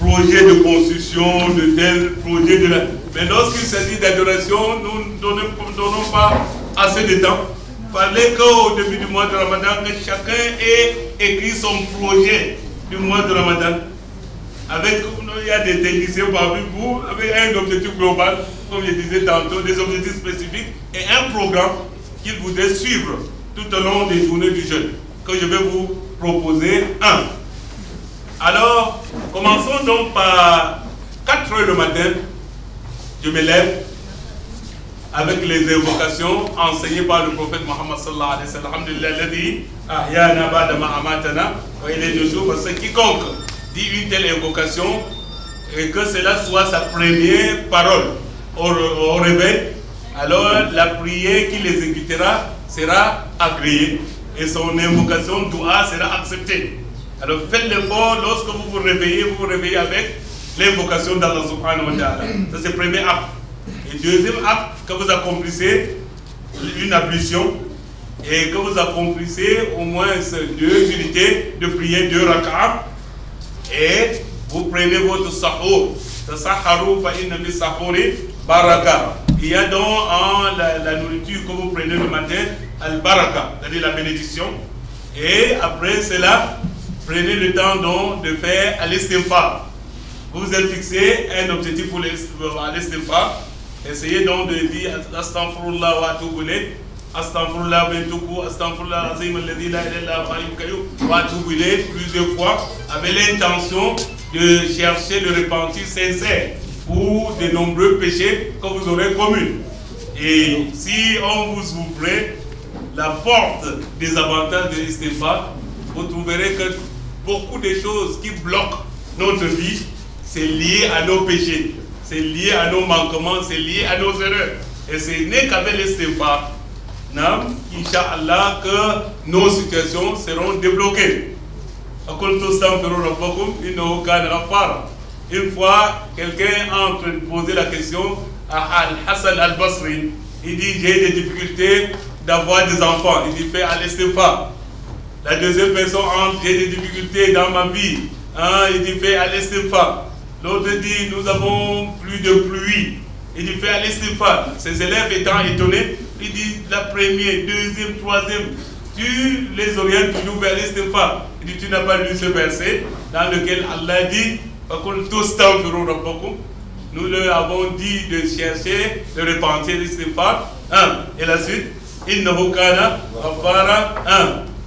Projet de construction, de tel projet de la... Mais lorsqu'il s'agit d'adoration, nous ne donnons pas assez de temps. Il fallait qu'au début du mois de Ramadan, que chacun ait écrit son projet du mois de Ramadan. Avec, il y a des techniciens parmi vous, avec un objectif global, comme je disais tantôt, des objectifs spécifiques et un programme qu'il voudrait suivre tout au long des journées du jeûne, que je vais vous proposer un. Alors, commençons donc par 4 heures le matin, je me lève avec les invocations enseignées par le prophète Mohammed sallallahu alayhi wa sallam. Alhamdulillah, alladhi ahyana ba'da ma amatana wa ilayhi nushur. Parce que quiconque dit une telle invocation et que cela soit sa première parole au réveil, alors la prière qu'il exécutera sera agréée et son invocation doua sera acceptée. Alors faites l'effort, lorsque vous vous réveillez avec l'invocation d'Allah subhanahu wa ta'ala. Ça c'est le premier acte. Et deuxième acte, que vous accomplissez une ablution et que vous accomplissez au moins 2 unités de prière, 2 rak'ah, et vous prenez votre sahur. Tasaharu fa inna fi sahuri baraka. il y a donc la nourriture que vous prenez le matin, al-baraka, c'est-à-dire la bénédiction. Et après cela, prenez le temps donc de faire al-istighfar. Vous vous êtes fixé un objectif pour al-istighfar. Essayez donc de dire astaghfirullah wa atubu ilayh, astaghfirullah bintuku, astaghfirullah azim alladhi la ilaha illa huwa wa atubu ilayh plusieurs fois, avec l'intention de chercher le repentir sincère pour de nombreux péchés que vous aurez commis. Et si on vous ouvrait la porte des avantages de l'istighfar, vous trouverez que beaucoup de choses qui bloquent notre vie, c'est lié à nos péchés, c'est lié à nos manquements, c'est lié à nos erreurs. Et ce n'est qu'avec l'istighfar, Inch'Allah, que nos situations seront débloquées. Une fois, quelqu'un est en train de poser la question à Al-Hassan al-Basri. Il dit, j'ai des difficultés d'avoir des enfants. Il dit, fais al-istighfar. La deuxième personne entre, j'ai des difficultés dans ma vie. Il dit, fais al-istighfar. L'autre dit, nous avons plus de pluie. Il dit, fais al-istighfar. Ses élèves étant étonnés, il dit, la première, deuxième, troisième, tu les orientes toujours vers l'istighfar. Il dit, tu n'as pas lu ce verset dans lequel Allah dit, nous leur avons dit de chercher, de repentir l'istighfar. Et la suite, innahu kana ghaffara.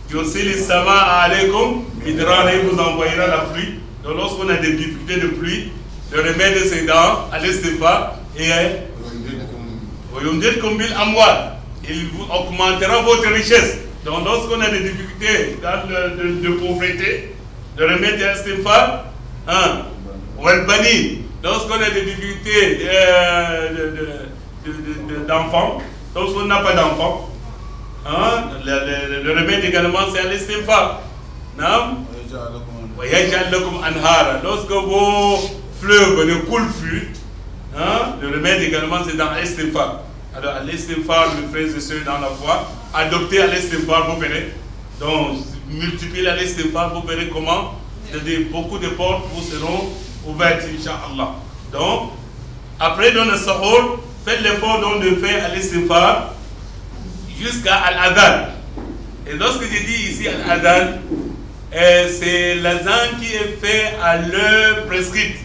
Yusil sama alaykum midrara, il vous envoyera la pluie. Donc lorsqu'on a des difficultés de pluie, le remède c'est dans à l'istighfar et il vous augmentera votre richesse. Donc lorsqu'on a des difficultés de pauvreté, le remède est l'istighfar. Lorsqu'on a des difficultés d'enfants, lorsqu'on n'a pas d'enfants, le remède également c'est à l'istighfar. Lorsque vos fleuves ne coulent plus, le remède également c'est dans l'istighfar. Alors à l'istighfar, mes frères et sœurs dans la foi, adoptez à l'istighfar, vous verrez. Donc multipliez à l'istighfar, vous verrez comment. C'est-à-dire beaucoup de portes vous seront ouvertes, Inch'Allah. Donc, après dans le sahur, faites l'effort de faire al-istighfar jusqu'à al-adhan. Et lorsque je dis ici al-adhan, c'est l'adhan qui est fait à l'heure prescrite.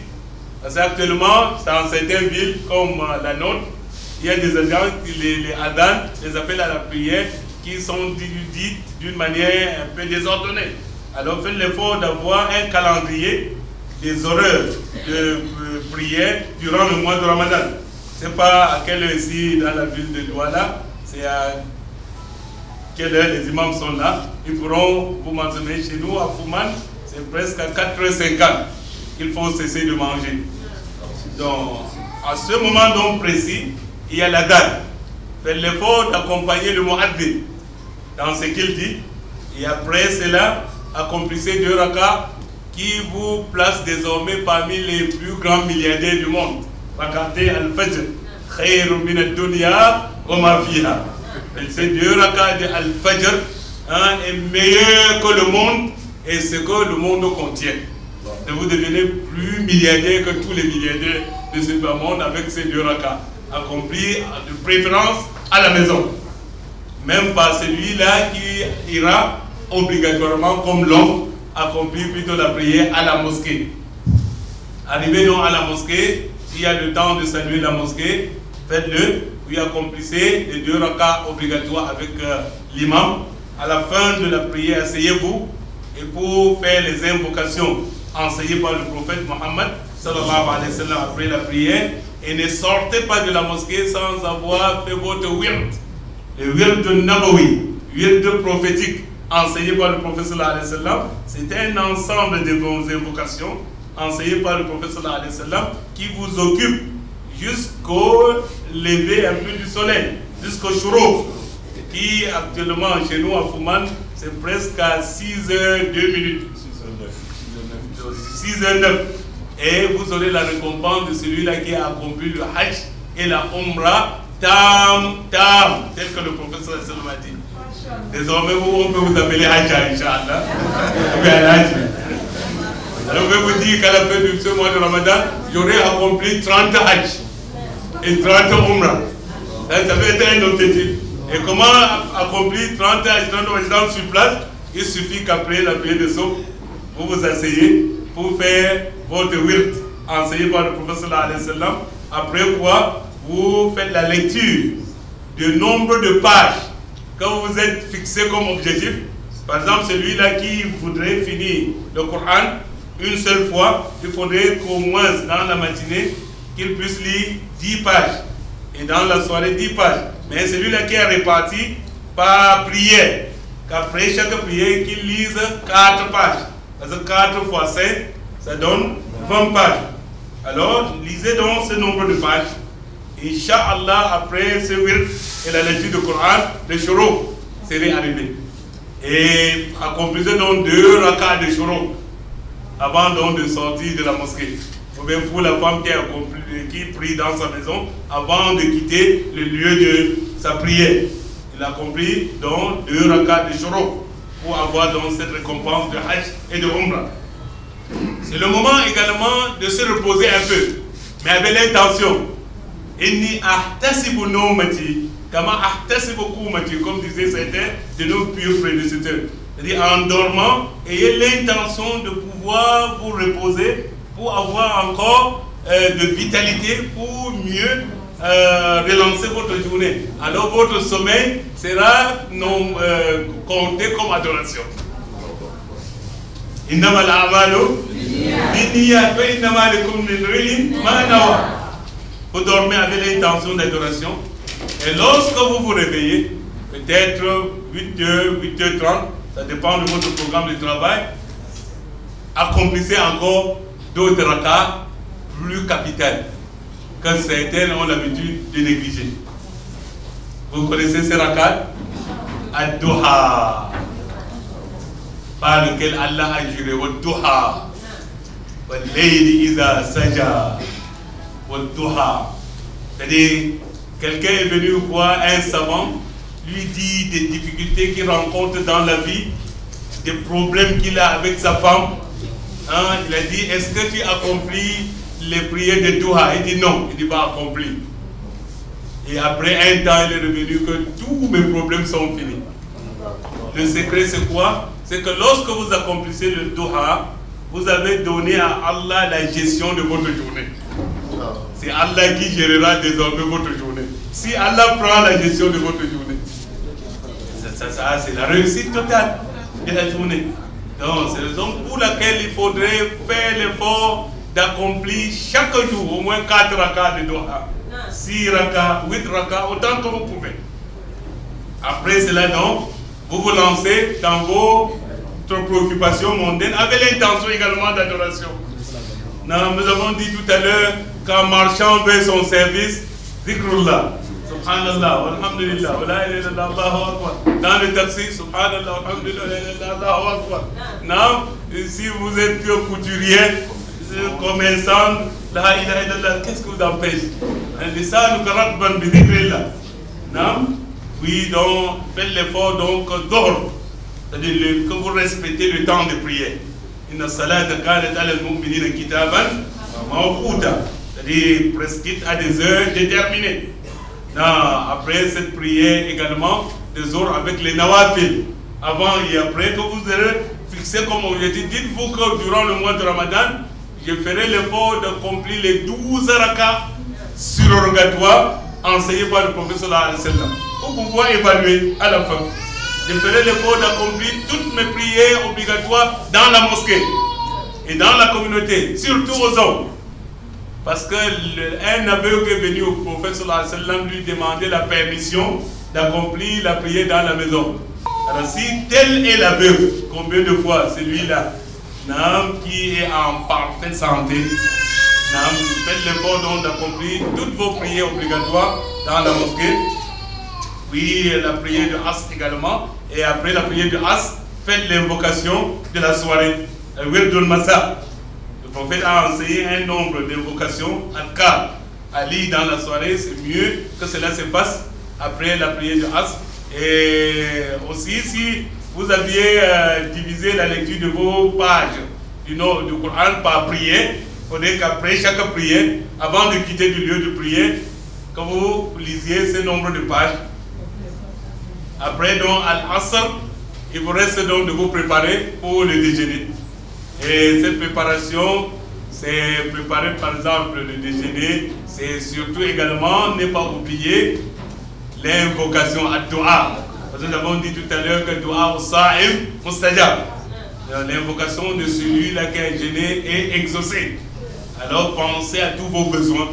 Parce qu'actuellement, dans certaines villes comme la nôtre, il y a des adhans, les adhan, les appels à la prière, qui sont dites d'une manière un peu désordonnée. Alors faites l'effort d'avoir un calendrier des horaires de prière durant le mois de Ramadan. Ce n'est pas à quelle heure ici dans la ville de Douala, c'est à quelle heure les imams sont là. Ils pourront vous mentionner chez nous à Fouman, c'est presque à 4h50 qu'il faut cesser de manger. Donc à ce moment donc précis, il y a la date. Faites l'effort d'accompagner le mu'adhin dans ce qu'il dit. Et après cela, accomplissez 2 rakats qui vous placent désormais parmi les plus grands milliardaires du monde. Rakateh al-Fajr, khayrun min ad-dunya wa ma fiha. Ces 2 rakats de al-Fajr est meilleur que le monde et ce que le monde contient. Et vous devenez plus milliardaire que tous les milliardaires de ce monde avec ces 2 rakats, accomplis de préférence à la maison. Même pas celui-là qui ira obligatoirement comme l'homme accomplir plutôt la prière à la mosquée. Arrivez donc à la mosquée, s'il y a le temps de saluer la mosquée, faites-le, puis accomplissez les 2 rakats obligatoires avec l'imam. À la fin de la prière, asseyez-vous et pour faire les invocations enseignées par le prophète Mohammed sallallahu alayhi wa sallam après la prière, et ne sortez pas de la mosquée sans avoir fait votre wird, le wird nabawi, wird prophétique enseigné par le prophète sallallahu alayhi wa sallam. C'est un ensemble de vos invocations enseignées par le prophète sallallahu alayhi wa sallam qui vous occupe jusqu'au lever un peu du soleil, jusqu'au shuruk, qui actuellement chez nous à Fouman c'est presque à 6h02. 6h09. Et vous aurez la récompense de celui-là qui a accompli le Hajj et la Umrah tam, tel que le prophète sallallahu alayhi wa sallam a dit. Désormais, on peut vous appeler Hajja, Inch'Allah. Alors, je vais vous dire qu'à la fin de ce mois de Ramadan, j'aurai accompli 30 Hajj et 30 Umrah. Ça peut être un objectif. Et comment accomplir 30 ajouts sur place? Il suffit qu'après la prière de Souk, vous vous asseyez pour faire votre wird enseigné par le prophète sallallahu alayhi wa sallam. Après quoi, vous faites la lecture du nombre de pages que vous vous êtes fixé comme objectif. Par exemple, celui-là qui voudrait finir le Coran une seule fois, il faudrait qu'au moins dans la matinée, qu'il puisse lire 10 pages. Et dans la soirée, 10 pages. Mais celui-là qui est réparti par prière, qu'après chaque prière, qu'il lise 4 pages. Parce que 4 fois 5, ça donne 20 pages. Alors, lisez donc ce nombre de pages. Inch'Allah, après ce wird et la lecture du Coran, le shuru serait arrivé. Et accomplissez donc 2 rakats de shuru avant donc de sortir de la mosquée. Ou bien pour la femme qui prie dans sa maison avant de quitter le lieu de sa prière. Il accomplit donc 2 rakats de shuru pour avoir donc cette récompense de Hajj et de Umrah. C'est le moment également de se reposer un peu, mais avec l'intention. Inni ahtasibu nawmati kama ahtasibu qumati, comme disaient certains de nos pieux prédécesseurs. C'est-à-dire en dormant, ayez l'intention de pouvoir vous reposer pour avoir encore de vitalité, pour mieux relancer votre journée. Alors votre sommeil sera compté comme adoration. Innama al-a'malu binniyat wa innama likulli imri'in ma nawa. Vous dormez avec l'intention d'adoration. Et lorsque vous vous réveillez, peut-être 8h, 8h30, ça dépend de votre programme de travail, accomplissez encore d'autres rakats plus capitales que certains ont l'habitude de négliger. Vous connaissez ces rakats? Ad-Duha, par lequel Allah a juré, Wad-Duha, Wal-Layli Iza Saja, Wad-Duha. C'est-à-dire, quelqu'un est venu voir un savant, lui dit des difficultés qu'il rencontre dans la vie, des problèmes qu'il a avec sa femme. Hein, il a dit, est-ce que tu accomplis les prières de Duha? Il dit non, il dit pas accompli. Et après un temps, il est revenu que tous mes problèmes sont finis. Le secret c'est quoi? C'est que lorsque vous accomplissez le Duha, vous avez donné à Allah la gestion de votre journée. C'est Allah qui gérera désormais votre journée. Si Allah prend la gestion de votre journée, ça c'est la réussite totale de la journée. Donc c'est la raison pour laquelle il faudrait faire l'effort d'accomplir chaque jour au moins 4 rakats de Duha, 6 rakats, 8 rakats, autant que vous pouvez. Après cela donc, vous vous lancez dans votre préoccupation mondaine avec l'intention également d'adoration. Nous avons dit tout à l'heure qu'en marchant vers son service, Zikrullah, Subhanallah, Alhamdulillah, Allahu Akbar. Dans le taxi, Subhanallah, Alhamdulillah, Allahu Akbar. Non, si vous êtes couturier, commerçant, la ilaha illallah, qu'est-ce que vous empêche? Non? Oui, donc faites l'effort donc d'ordre, c'est-à-dire que vous respectez le temps de prière. Inna salata kanat ala al-mu'minina kitaban mawquta, c'est-à-dire prescrite à des heures déterminées. Non, après cette prière également, des heures avec les nawafil, avant et après, que vous aurez fixé comme objectif. Dites-vous que durant le mois de Ramadan, je ferai l'effort d'accomplir les 12 rakats surrogatoires enseignés par le prophète sallallahu alayhi wa sallam, pour pouvoir évaluer à la fin. Je ferai l'effort d'accomplir toutes mes prières obligatoires dans la mosquée et dans la communauté, surtout aux hommes. Parce qu'un aveugle est venu au prophète sallallahu alayhi wa sallam lui demander la permission d'accomplir la prière dans la maison. Alors si tel est l'aveugle, combien de fois celui-là qui est en parfaite santé, faites l'effort donc d'accomplir toutes vos prières obligatoires dans la mosquée. Puis la prière de As également. Et après la prière de As, faites l'invocation de la soirée. Le Wirdul Masa. Le prophète a enseigné un nombre d'invocations à lire dans la soirée. C'est mieux que cela se fasse après la prière de As. Et aussi, si vous aviez divisé la lecture de vos pages du Coran par prière, il faudrait qu'après chaque prière, avant de quitter le lieu de prière, que vous lisiez ce nombre de pages. Après, donc, Al-Asr, il vous reste donc de vous préparer pour le déjeuner. Et cette préparation, c'est préparer par exemple le déjeuner, c'est surtout également ne pas oublier l'invocation à Dua. Parce que nous avons dit tout à l'heure que Dua au Sa'im Mustajab. L'invocation de celui-là qui est jeûné est exaucée. Alors pensez à tous vos besoins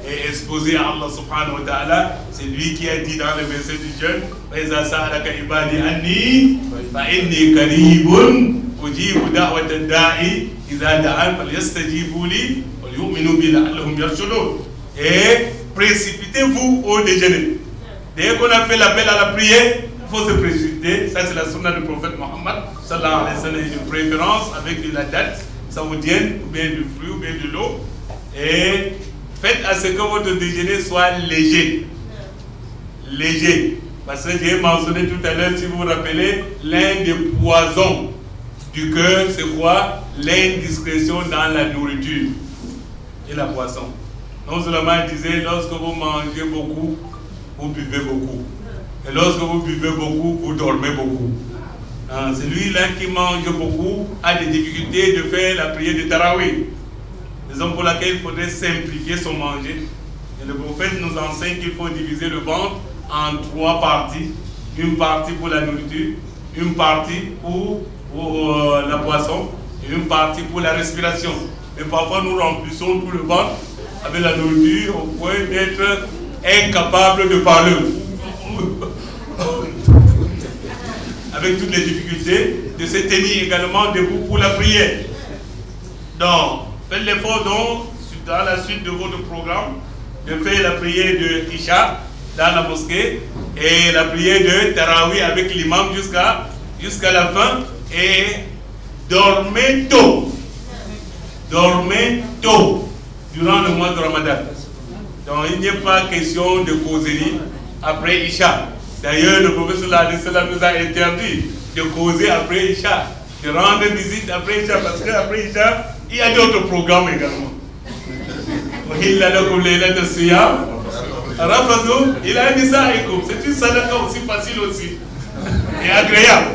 et exposez à Allah subhanahu wa ta'ala. C'est lui qui a dit dans le verset du jeûne: فَإِذَا سَأَلَكَ عِبَادِي عَنِّي فَإِنِّي قَرِيبٌ أُجِيبُ دَعْوَةَ الدَّاعِ إِذَا دَعَانِ فَلْيَسْتَجِيبُوا لِي وَلْيُؤْمِنُوا بِي لَعَلَّهُمْ يَرْشُدُونَ. Et précipitez-vous au déjeuner. Dès qu'on a fait l'appel à la prière, il faut se précipiter. Ça, c'est la sunna du prophète Mohammed sallallahu alayhi wa sallam, de préférence avec de la date saoudienne, ou bien du fruit, ou bien de l'eau. Et faites à ce que votre déjeuner soit léger. Léger. Parce que j'ai mentionné tout à l'heure, si vous vous rappelez, l'un des poisons du cœur, c'est quoi? L'indiscrétion dans la nourriture et la boisson. Non seulement il disait, lorsque vous mangez beaucoup, vous buvez beaucoup. Et lorsque vous buvez beaucoup, vous dormez beaucoup. Celui-là qui mange beaucoup a des difficultés de faire la prière de Tarawih. Raison pour laquelle il faudrait simplifier son manger. Et le prophète nous enseigne qu'il faut diviser le ventre en 3 parties. Une partie pour la nourriture, une partie pour la boisson et une partie pour la respiration. Mais parfois nous remplissons tout le ventre avec la nourriture au point d'être incapable de parler. Avec toutes les difficultés, de se tenir également debout pour la prière. Donc, faites l'effort donc, dans la suite de votre programme, de faire la prière de Isha dans la mosquée et la prière de Tarawih avec l'imam jusqu'à la fin, et dormez tôt. Dormez tôt durant le mois de Ramadan. Donc, il n'y a pas question de causerie après Isha. D'ailleurs, le prophète sallallahu alayhi wa sallam nous a interdit de causer après Isha, de rendre visite après Isha, parce qu'après Isha, il y a d'autres programmes également. C'est une sadaqa aussi facile aussi et agréable.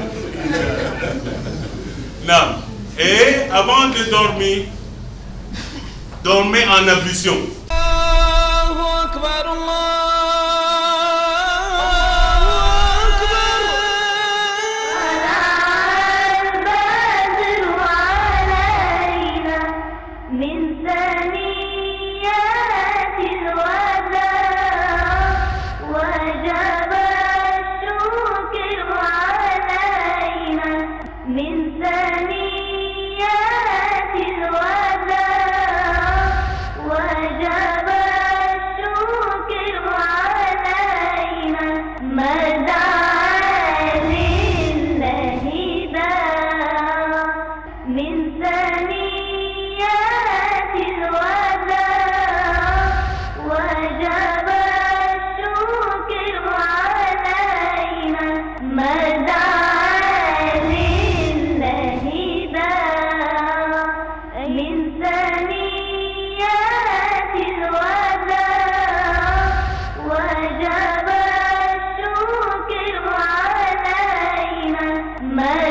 Non. Et avant de dormir, dormez en ablution. ما